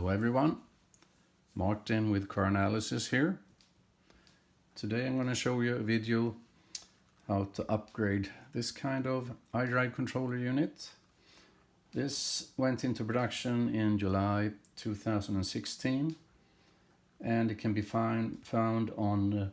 Hello everyone, Martin with Car Analysis here. Today I'm going to show you a video how to upgrade this kind of iDrive controller unit. This went into production in July 2016 and it can be found on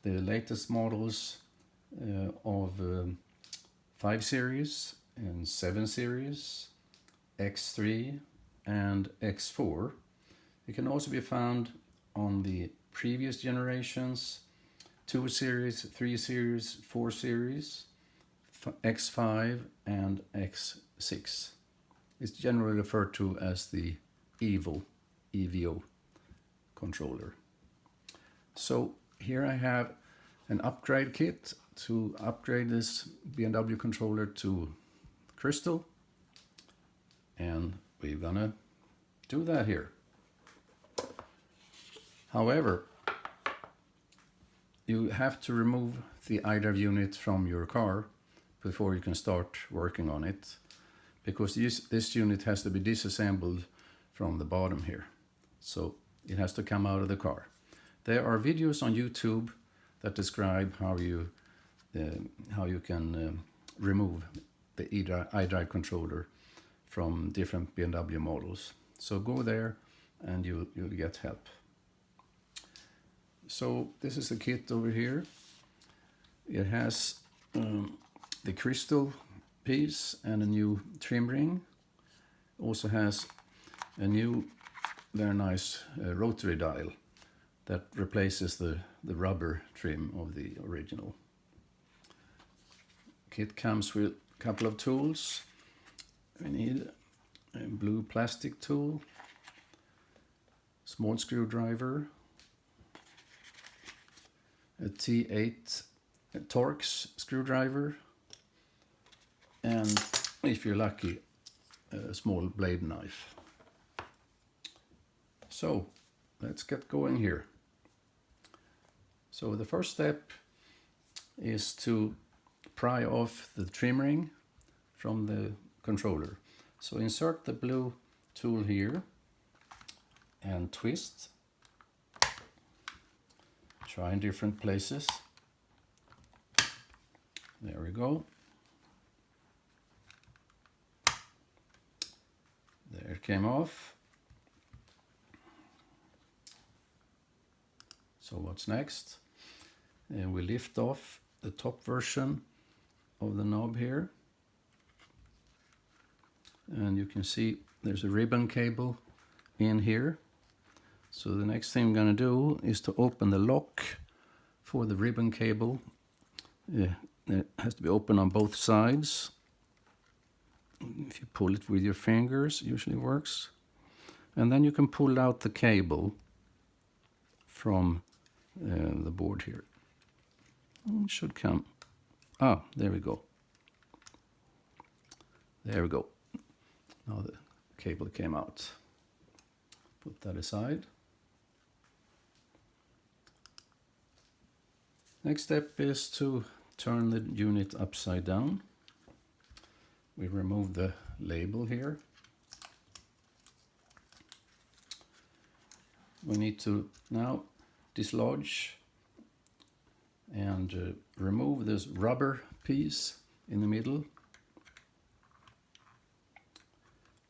the latest models of 5 Series and 7 Series, X3 and X4. It can also be found on the previous generations, 2 Series, 3 Series, 4 Series, X5 and X6. It's generally referred to as the EVO controller. So here I have an upgrade kit to upgrade this BMW controller to Crystal, and we're gonna do that here. However, you have to remove the iDrive unit from your car before you can start working on it, because this unit has to be disassembled from the bottom here. So it has to come out of the car. There are videos on YouTube that describe how you can remove the iDrive controller from different BMW models. So go there and you'll get help. So this is the kit over here. It has the crystal piece and a new trim ring. Also has a new very nice rotary dial that replaces the rubber trim of the original. Kit comes with a couple of tools. We need a blue plastic tool, small screwdriver, a T8 Torx screwdriver, and if you're lucky, a small blade knife. So let's get going here. So the first step is to pry off the trim ring from the controller. So insert the blue tool here and twist. Try in different places. There we go. There it came off. So what's next? And we lift off the top version of the knob here. And you can see there's a ribbon cable in here. So the next thing I'm going to do is to open the lock for the ribbon cable. It has to be open on both sides. If you pull it with your fingers, it usually works. And then you can pull out the cable from the board here. It should come. Ah, there we go. There we go. Now the cable came out. Put that aside. Next step is to turn the unit upside down. We remove the label here. We need to now dislodge and remove this rubber piece in the middle.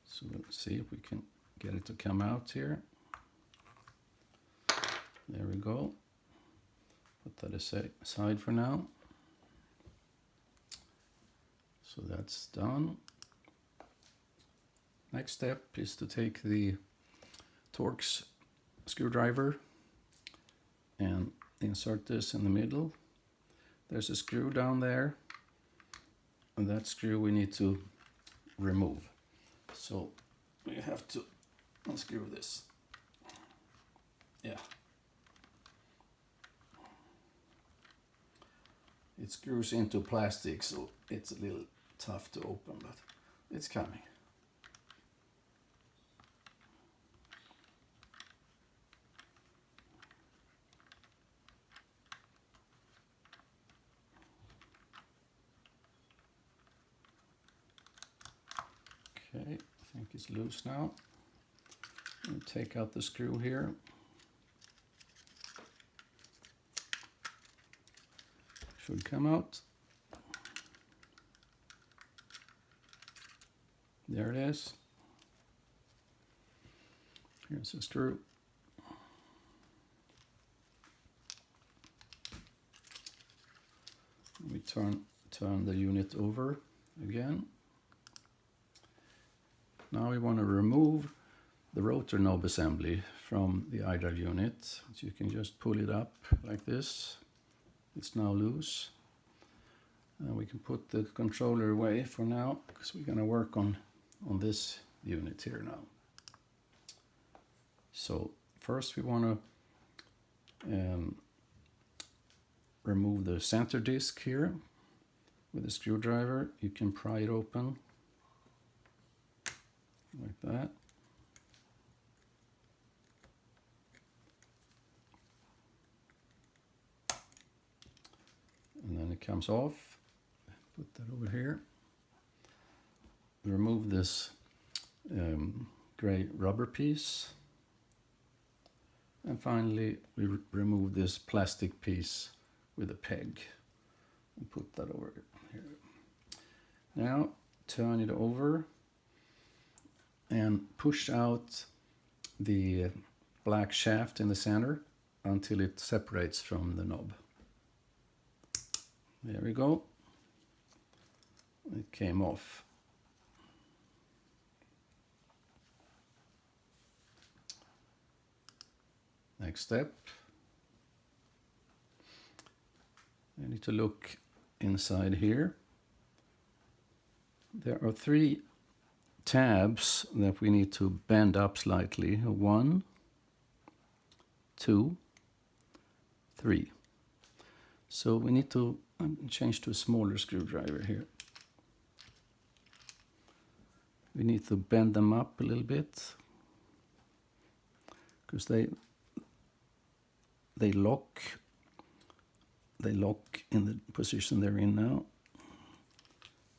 So let's see if we can get it to come out here. There we go. Put that aside for now. So that's done. Next step is to take the Torx screwdriver and insert this in the middle. There's a screw down there, and that screw we need to remove. So we have to unscrew this. Yeah. It screws into plastic, so it's a little tough to open, but it's coming. Okay, I think it's loose now. And take out the screw here. Should come out. There it is. Here's the screw. We turn the unit over again. Now we want to remove the rotor knob assembly from the iDrive unit. So you can just pull it up like this. It's now loose. And we can put the controller away for now because we're going to work on this unit here now. So first we want to remove the center disc here with a screwdriver. You can pry it open like that. And then it comes off. Put that over here. Remove this gray rubber piece. And finally we remove this plastic piece with a peg and put that over here. Now turn it over and push out the black shaft in the center until it separates from the knob. There we go. It came off. Next step. I need to look inside here. There are 3 tabs that we need to bend up slightly. 1, 2, 3. So we need to change to a smaller screwdriver here. We need to bend them up a little bit because they lock in the position they're in now.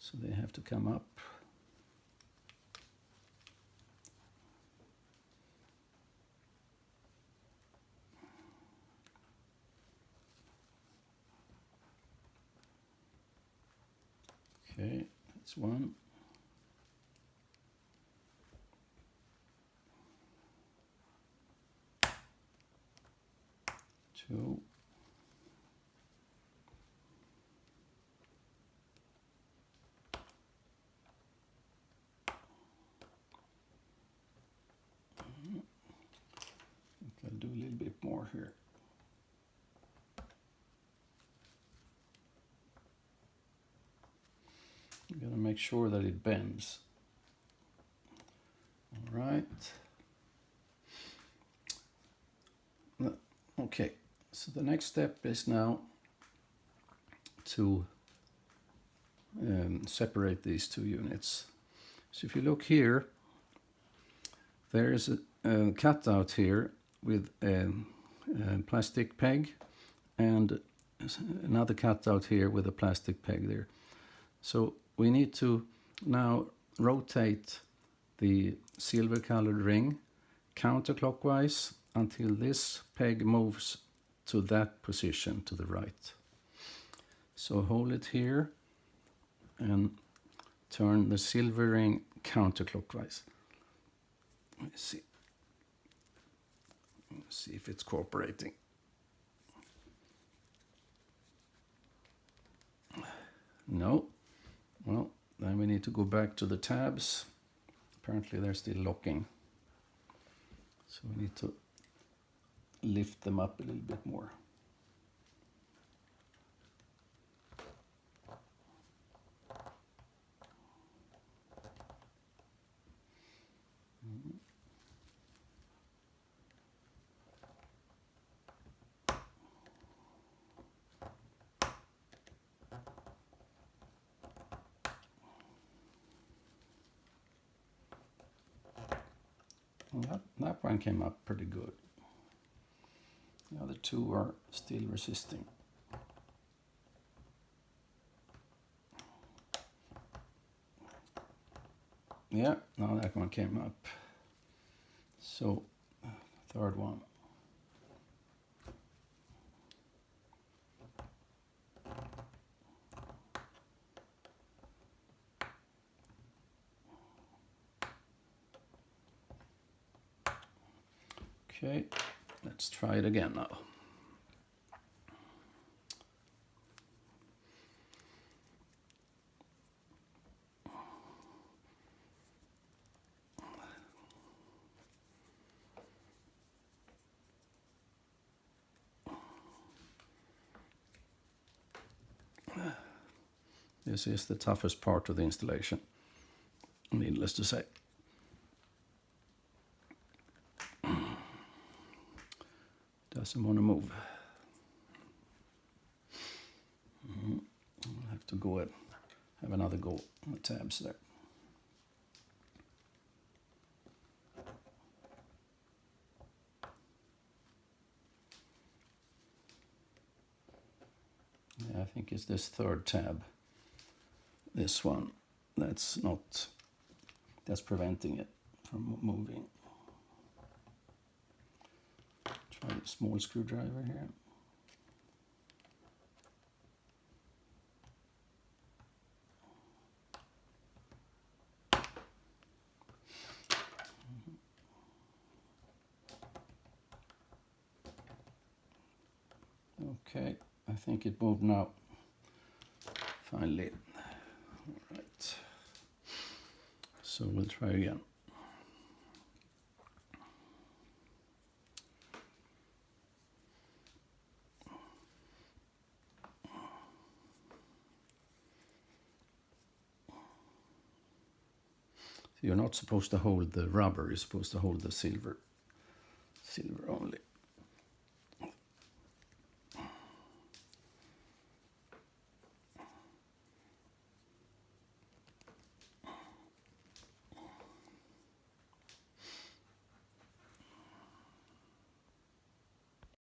So they have to come up. Okay, that's 1. 2. I'll do a little bit more here. I'm going to make sure that it bends. All right. Okay, so the next step is now to separate these 2 units. So if you look here, there is a cutout here with a plastic peg and another cutout here with a plastic peg there. So we need to now rotate the silver colored ring counterclockwise until this peg moves to that position to the right. So hold it here and turn the silver ring counterclockwise. Let's see. Let's see if it's cooperating. No. Well, then we need to go back to the tabs. Apparently they're still locking. So we need to lift them up a little bit more. Well, that one came up pretty good. The other 2 are still resisting. Yeah, now that one came up. So, third one. Okay, let's try it again now. This is the toughest part of the installation, needless to say. Doesn't want to move. I'll have to go and have another go on the tabs there. Yeah, I think it's this third tab. This one, that's preventing it from moving. Try the small screwdriver here. Okay, I think it moved now. Finally. All right. So we'll try again. You're not supposed to hold the rubber, you're supposed to hold the silver only.